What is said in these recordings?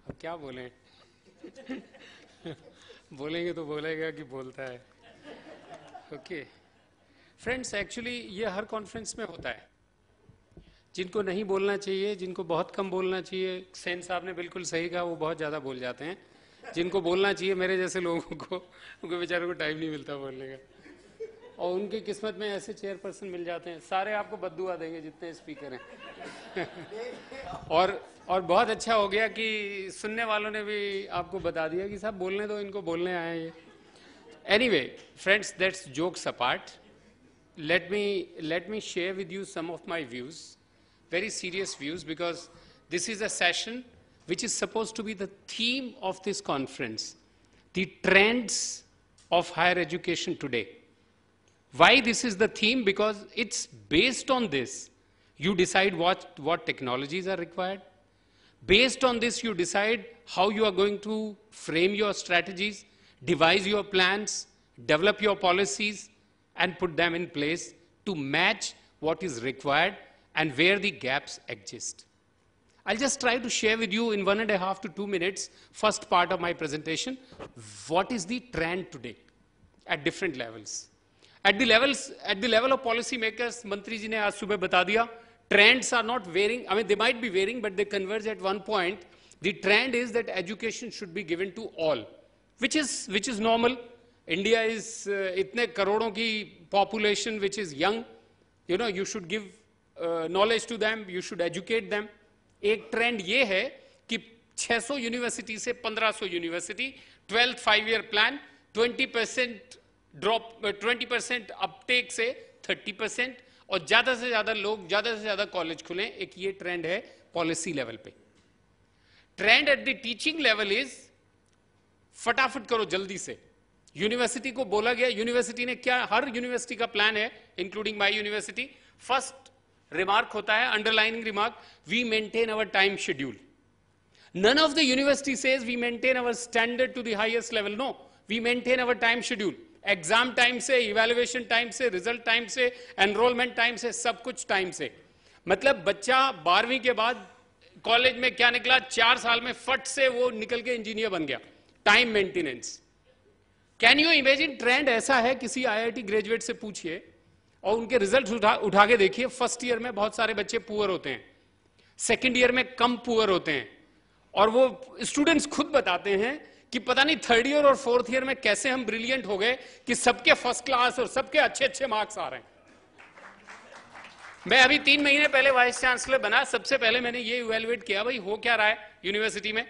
अब क्या बोलें? बोलेंगे तो बोलेगा कि बोलता है। ओके फ्रेंड्स, एक्चुअली ये हर कॉन्फ्रेंस में होता है। जिनको नहीं बोलना चाहिए, जिनको बहुत कम बोलना चाहिए, सेन साहब ने बिल्कुल सही कहा, वो बहुत ज़्यादा बोल जाते हैं। जिनको बोलना चाहिए, मेरे जैसे लोगों को, उनको बेचारों को टाइम नहीं मिलता बोलने का। और उनकी किस्मत में ऐसे चेयरपर्सन मिल जाते हैं, सारे आपको बद्दुआ देंगे जितने स्पीकर हैं। और बहुत अच्छा हो गया कि सुनने वालों ने भी आपको बता दिया कि साहब बोलने दो, इनको बोलने आए हैं ये। Anyway friends, that's jokes apart, let me share with you some of my views, very serious views, because this is a session which is supposed to be the theme of this conference, the trends of higher education today. Why this is the theme? Because it's based on this. You decide what technologies are required. Based on this, you decide how you are going to frame your strategies, devise your plans, develop your policies, and put them in place to match what is required and where the gaps exist. I'll just try to share with you in 1.5 to 2 minutes, first part of my presentation, what is the trend today at different levels. At the level of policy makers, Mantri ji ne aaj subah bata diya, trends are not varying. I mean, they might be varying, but they converge at one point. The trend is that education should be given to all, which is normal. India is itne karodon ki population which is young. You know, you should give knowledge to them, you should educate them. एक trend ये है कि 600 university से 1500 university, 12th 5-year plan, 20% drop, 20% Uptake से 30%, और ज्यादा से ज्यादा लोग, ज्यादा से ज्यादा कॉलेज खुलें। एक ये ट्रेंड है पॉलिसी लेवल पे। Trend at the teaching level is फटाफट करो जल्दी से। यूनिवर्सिटी को बोला गया, यूनिवर्सिटी ने क्या, हर यूनिवर्सिटी का प्लान है, including my university, first remark होता है, underlining remark, we maintain our time schedule. None of the university says we maintain our standard to the highest level, no, we maintain our time schedule. Exam time से, evaluation time से, result time से, enrolment time से, सब कुछ time से। मतलब बच्चा 12वीं के बाद कॉलेज में क्या निकला, 4 साल में फट से वो निकल के इंजीनियर बन गया। Time maintenance. Can you imagine? Trend ऐसा है, किसी आईआईटी ग्रेजुएट से पूछिए और उनके रिजल्ट उठा के देखिए। फर्स्ट ईयर में बहुत सारे बच्चे पुअर होते हैं, सेकंड ईयर में कम पुअर होते हैं, और वो स्टूडेंट्स खुद बताते हैं कि पता नहीं थर्ड ईयर और फोर्थ ईयर में कैसे हम ब्रिलियंट हो गए कि सबके फर्स्ट क्लास और सबके अच्छे अच्छे मार्क्स आ रहे हैं। मैं अभी 3 महीने पहले वाइस चांसलर बना, सबसे पहले मैंने ये इवेल्युएट किया भाई हो क्या रहा है यूनिवर्सिटी में,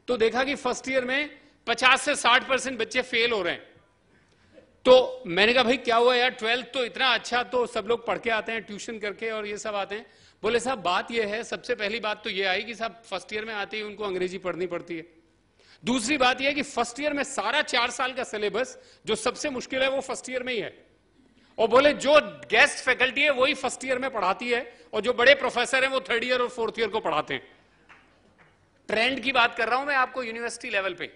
तो देखा कि फर्स्ट ईयर में 50 से 60% बच्चे फेल हो रहे हैं। तो मैंने कहा भाई क्या हुआ यार, 12th तो इतना अच्छा, तो सब लोग पढ़ के आते हैं ट्यूशन करके और ये सब आते हैं। बोले साहब बात ये है, सबसे पहली बात तो ये आई कि साहब फर्स्ट ईयर में आते ही उनको अंग्रेजी पढ़नी पड़ती है। दूसरी बात यह है कि फर्स्ट ईयर में सारा 4 साल का सिलेबस जो सबसे मुश्किल है वो फर्स्ट ईयर में ही है, और बोले जो गेस्ट फैकल्टी है वही फर्स्ट ईयर में पढ़ाती है, और जो बड़े प्रोफेसर हैं वो थर्ड ईयर और फोर्थ ईयर को पढ़ाते हैं। ट्रेंड की बात कर रहा हूं मैं आपको यूनिवर्सिटी लेवल पे।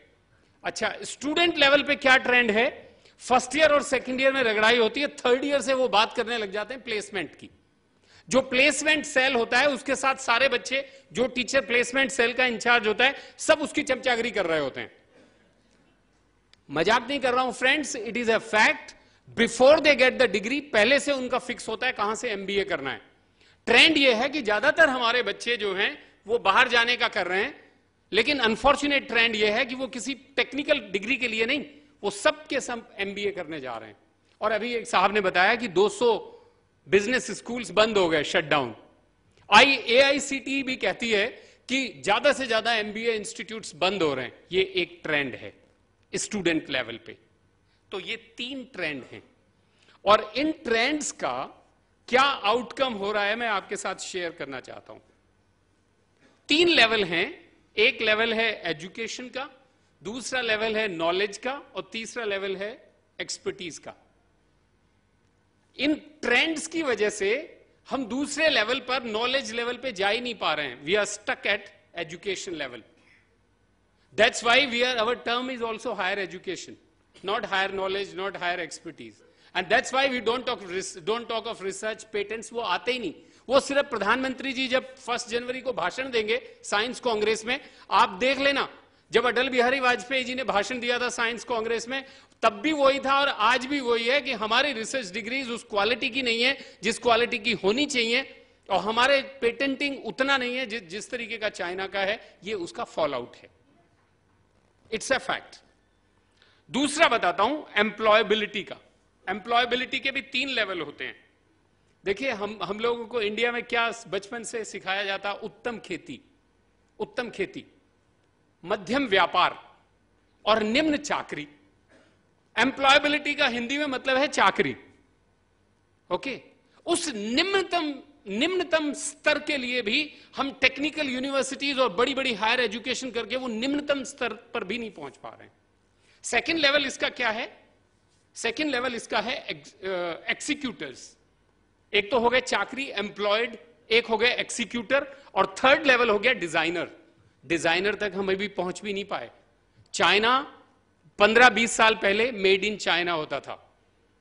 अच्छा, स्टूडेंट लेवल पे क्या ट्रेंड है? फर्स्ट ईयर और सेकंड ईयर में रगड़ाई होती है, थर्ड ईयर से वो बात करने लग जाते हैं प्लेसमेंट की। जो प्लेसमेंट सेल होता है उसके साथ सारे बच्चे, जो टीचर प्लेसमेंट सेल का इंचार्ज होता है, सब उसकी चमचागिरी कर रहे होते हैं। मजाक नहीं कर रहा हूं friends, it is a fact. Before they get the degree, पहले से उनका फिक्स होता है कहां से एमबीए करना है। ट्रेंड यह है कि ज्यादातर हमारे बच्चे जो हैं वो बाहर जाने का कर रहे हैं, लेकिन अनफॉर्चुनेट ट्रेंड यह है कि वो किसी टेक्निकल डिग्री के लिए नहीं, वो सब के सब एमबीए करने जा रहे हैं। और अभी एक साहब ने बताया कि 200 बिजनेस स्कूल्स बंद हो गए, शट डाउन। एआईसीटी भी कहती है कि ज्यादा से ज्यादा एमबीए इंस्टीट्यूट्स बंद हो रहे हैं। ये एक ट्रेंड है स्टूडेंट लेवल पे। तो ये 3 ट्रेंड हैं, और इन ट्रेंड्स का क्या आउटकम हो रहा है मैं आपके साथ शेयर करना चाहता हूं। 3 लेवल हैं, एक लेवल है एजुकेशन का, दूसरा लेवल है नॉलेज का, और तीसरा लेवल है एक्सपर्टीज का। इन ट्रेंड्स की वजह से हम दूसरे लेवल पर, नॉलेज लेवल पे जा ही नहीं पा रहे हैं। We are stuck at education level. That's why our term is also higher education, not higher knowledge, not higher expertise. And that's why we don't talk of research patents, वो आते ही नहीं। वो सिर्फ प्रधानमंत्री जी जब 1 जनवरी को भाषण देंगे साइंस कांग्रेस में, आप देख लेना, जब अटल बिहारी वाजपेयी जी ने भाषण दिया था साइंस कांग्रेस में, तब भी वही था और आज भी वही है कि हमारी रिसर्च डिग्रीज उस क्वालिटी की नहीं है जिस क्वालिटी की होनी चाहिए, और हमारे पेटेंटिंग उतना नहीं है जिस तरीके का चाइना का है। ये उसका फॉल आउट है, इट्स अ फैक्ट। दूसरा बताता हूं एम्प्लॉयबिलिटी का। एम्प्लॉयबिलिटी के भी 3 लेवल होते हैं। देखिए हम लोगों को इंडिया में क्या बचपन से सिखाया जाता, उत्तम खेती, मध्यम व्यापार और निम्न चाकरी। एम्प्लॉयबिलिटी का हिंदी में मतलब है चाकरी। ओके, उस निम्नतम स्तर के लिए भी हम टेक्निकल यूनिवर्सिटीज और बड़ी बड़ी हायर एजुकेशन करके वो निम्नतम स्तर पर भी नहीं पहुंच पा रहे हैं। सेकेंड लेवल इसका क्या है? सेकेंड लेवल इसका है एक्सिक्यूटर्स। एक तो हो गए चाकरी, एम्प्लॉयड, एक हो गए एक्सिक्यूटर, और थर्ड लेवल हो गया डिजाइनर। डिजाइनर तक हम अभी पहुंच भी नहीं पाए। चाइना 15-20 साल पहले मेड इन चाइना होता था,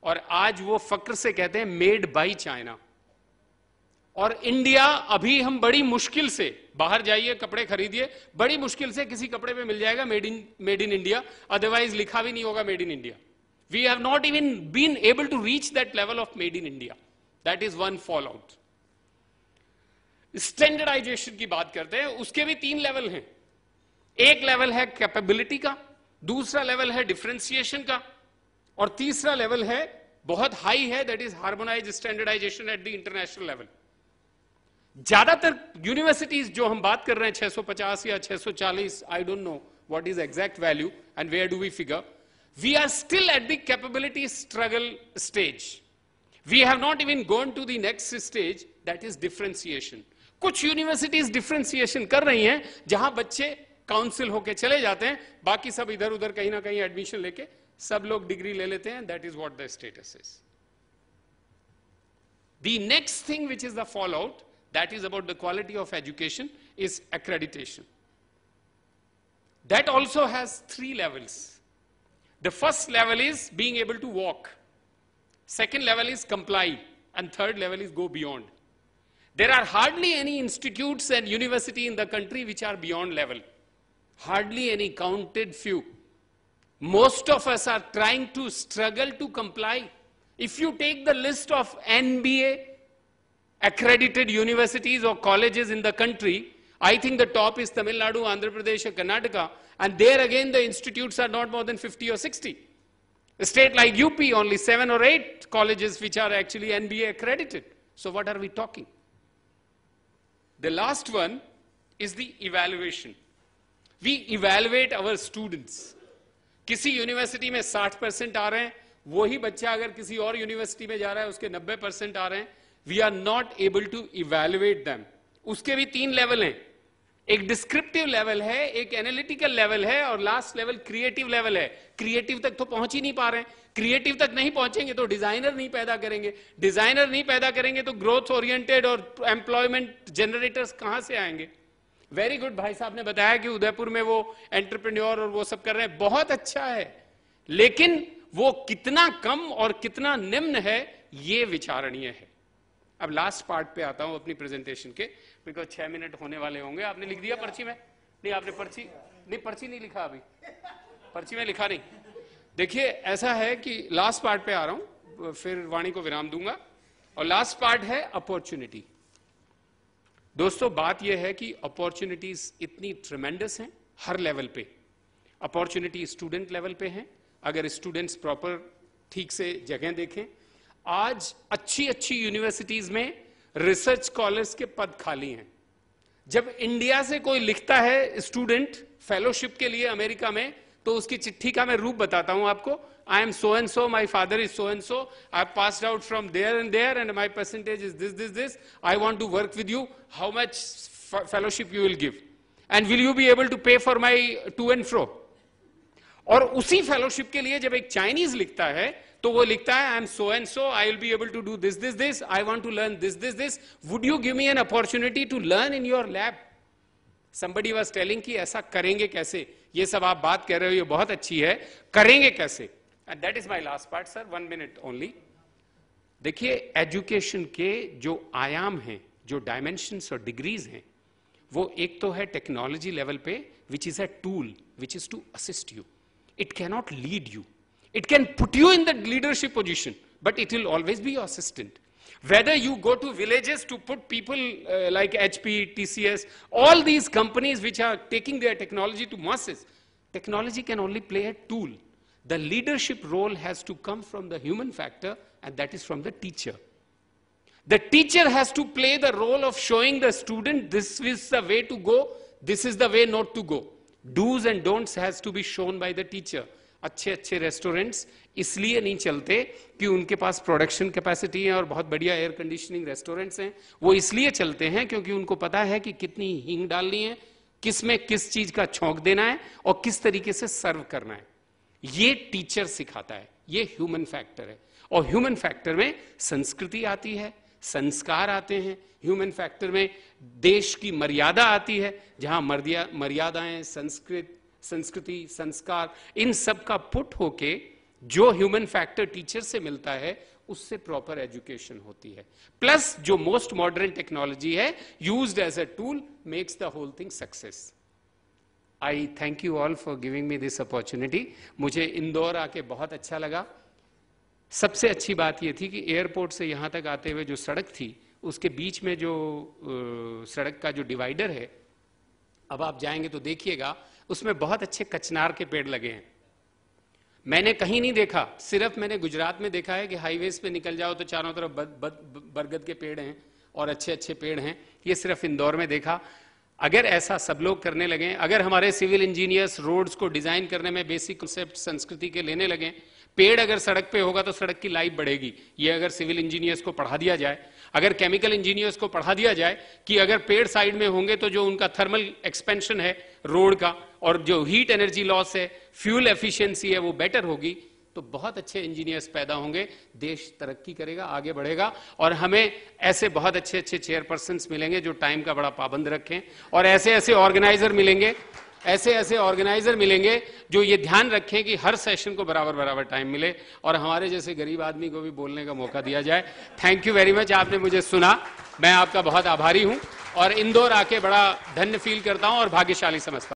और आज वो फक्र से कहते हैं मेड बाय चाइना। और इंडिया अभी हम बड़ी मुश्किल से, बाहर जाइए कपड़े खरीदिए, बड़ी मुश्किल से किसी कपड़े पे मिल जाएगा मेड इन इंडिया, अदरवाइज लिखा भी नहीं होगा made in India. We have not even been able to reach that level of made in India. That is one fall out. Standardisation की बात करते हैं, उसके भी 3 लेवल हैं। एक लेवल है कैपेबिलिटी का, दूसरा लेवल है डिफरेंशिएशन का, और तीसरा लेवल है बहुत हाई है, that is harmonise standardisation at the international level. ज्यादातर यूनिवर्सिटीज जो हम बात कर रहे हैं 650 या 640, I don't know what is exact value and where do we figure, we are still at the capability struggle stage. We have not even gone to the next stage, that is differentiation. कुछ universities differentiation कर रही हैं जहां बच्चे council होके चले जाते हैं, बाकी सब इधर उधर कहीं ना कहीं एडमिशन लेके सब लोग डिग्री ले लेते हैं। That is what the status is. The next thing which is the fall out, that is about the quality of education, is accreditation. That also has 3 levels. The first level is being able to walk. Second level is comply. And third level is go beyond. There are hardly any institutes and university in the country which are beyond level. Hardly any, counted few. Most of us are trying to struggle to comply. If you take the list of NBA accredited universities or colleges in the country, I think the top is Tamil Nadu, Andhra Pradesh, and Karnataka, and there again the institutes are not more than 50 or 60. A state like UP, only 7 or 8 colleges which are actually NBA accredited. So what are we talking? The last one is the evaluation. We evaluate our students. किसी university में 60% आ रहे हैं, वही बच्चा अगर किसी और university में जा रहा है उसके 90% आ रहे हैं, we are not able to evaluate them. उसके भी 3 लेवल हैं। एक डिस्क्रिप्टिव लेवल है, एक एनालिटिकल लेवल है, और लास्ट लेवल क्रिएटिव लेवल है। क्रिएटिव तक तो पहुंच ही नहीं पा रहे हैं। क्रिएटिव तक नहीं पहुंचेंगे तो डिजाइनर नहीं पैदा करेंगे, डिजाइनर नहीं पैदा करेंगे तो ग्रोथ ओरिएंटेड और एम्प्लॉयमेंट जनरेटर्स कहां से आएंगे? वेरी गुड, भाई साहब ने बताया कि उदयपुर में वो एंटरप्रेन्योर और वो सब कर रहे हैं, बहुत अच्छा है, लेकिन वो कितना कम और कितना निम्न है ये विचारणीय है। अब लास्ट पार्ट पे आता हूं अपनी प्रेजेंटेशन के, बिकॉज 6 मिनट होने वाले होंगे। आपने लिख दिया पर्ची में? नहीं, आपने पर्ची नहीं लिखा अभी, पर्ची में लिखा नहीं। देखिए ऐसा है कि लास्ट पार्ट पे आ रहा हूं, फिर वाणी को विराम दूंगा, और लास्ट पार्ट है अपॉर्चुनिटी। दोस्तों बात यह है कि अपॉर्चुनिटीज इतनी ट्रेमेंडस हैं हर लेवल पे। अपॉर्चुनिटी स्टूडेंट लेवल पे है, अगर स्टूडेंट्स प्रॉपर ठीक से जगह देखें। आज अच्छी अच्छी यूनिवर्सिटीज में रिसर्च स्कॉलर्स के पद खाली हैं। जब इंडिया से कोई लिखता है स्टूडेंट फेलोशिप के लिए अमेरिका में, तो उसकी चिट्ठी का मैं रूप बताता हूं आपको। I am so and so, my father is so and so, I have passed out from there and my percentage is this, I want to work with you, how much fellowship you will give, and will you be able to pay for my to and fro. और उसी fellowship के लिए जब एक Chinese लिखता है तो वो लिखता है I am so and so, I will be able to do this, I want to learn this, would you give me an opportunity to learn in your lab? Somebody was telling कि ऐसा करेंगे कैसे? ये सब आप बात कर रहे हो, ये बहुत अच्छी है, करेंगे कैसे? And that is my last part sir, 1 minute only. देखिए एजुकेशन के जो आयाम हैं, जो डायमेंशंस और डिग्रीज हैं, वो एक तो है टेक्नोलॉजी लेवल पे, which is a tool which is to assist you. It cannot lead you. It can put you in the leadership position, but it will always be your assistant. Whether you go to villages to put people like HP, TCS, all these companies which are taking their technology to masses, technology can only play a tool. The leadership role has to come from the human factor, and that is from the teacher. The teacher has to play the role of showing the student this is the way to go, this is the way not to go. Do's and don'ts has to be shown by the teacher. अच्छे अच्छे restaurants इसलिए नहीं चलते कि उनके पास production capacity है और बहुत बढ़िया एयर कंडीशनिंग रेस्टोरेंट्स हैं. वो इसलिए चलते हैं क्योंकि उनको पता है कि कितनी हींग डालनी है, किस में किस चीज का छौंक देना है और किस तरीके से सर्व करना है. ये टीचर सिखाता है. ये ह्यूमन फैक्टर है. और ह्यूमन फैक्टर में संस्कृति आती है, संस्कार आते हैं. ह्यूमन फैक्टर में देश की मर्यादा आती है, जहां मर्यादाएं, संस्कृति, संस्कार, इन सब का पुट होके जो ह्यूमन फैक्टर टीचर से मिलता है, उससे प्रॉपर एजुकेशन होती है. प्लस जो मोस्ट मॉडर्न टेक्नोलॉजी है, used as a tool, makes the whole thing success. I thank you all for giving me this opportunity. मुझे इंदौर आके बहुत अच्छा लगा. सबसे अच्छी बात यह थी कि एयरपोर्ट से यहां तक आते हुए जो सड़क थी, उसके बीच में जो सड़क का जो डिवाइडर है, अब आप जाएंगे तो देखिएगा, उसमें बहुत अच्छे कचनार के पेड़ लगे हैं. मैंने कहीं नहीं देखा, सिर्फ मैंने गुजरात में देखा है कि हाईवेज पे निकल जाओ तो चारों तरफ बरगद के पेड़ हैं और अच्छे अच्छे पेड़ हैं. ये सिर्फ इंदौर में देखा. अगर ऐसा सब लोग करने लगे, अगर हमारे सिविल इंजीनियर्स रोड्स को डिजाइन करने में बेसिक कॉन्सेप्ट संस्कृति के लेने लगे, पेड़ अगर सड़क पे होगा तो सड़क की लाइफ बढ़ेगी. ये अगर सिविल इंजीनियर्स को पढ़ा दिया जाए, अगर केमिकल इंजीनियर्स को पढ़ा दिया जाए कि अगर पेड़ साइड में होंगे तो जो उनका थर्मल एक्सपेंशन है रोड का और जो हीट एनर्जी लॉस है, फ्यूल एफिशिएंसी है, वो बेटर होगी, तो बहुत अच्छे इंजीनियर्स पैदा होंगे, देश तरक्की करेगा, आगे बढ़ेगा. और हमें ऐसे बहुत अच्छे अच्छे चेयरपर्सन्स मिलेंगे जो टाइम का बड़ा पाबंद रखें, और ऐसे ऐसे ऑर्गेनाइजर मिलेंगे, जो ये ध्यान रखें कि हर सेशन को बराबर बराबर टाइम मिले और हमारे जैसे गरीब आदमी को भी बोलने का मौका दिया जाए. Thank you very much. आपने मुझे सुना, मैं आपका बहुत आभारी हूं और इंदौर आके बड़ा धन्य फील करता हूं और भाग्यशाली समझता हूं.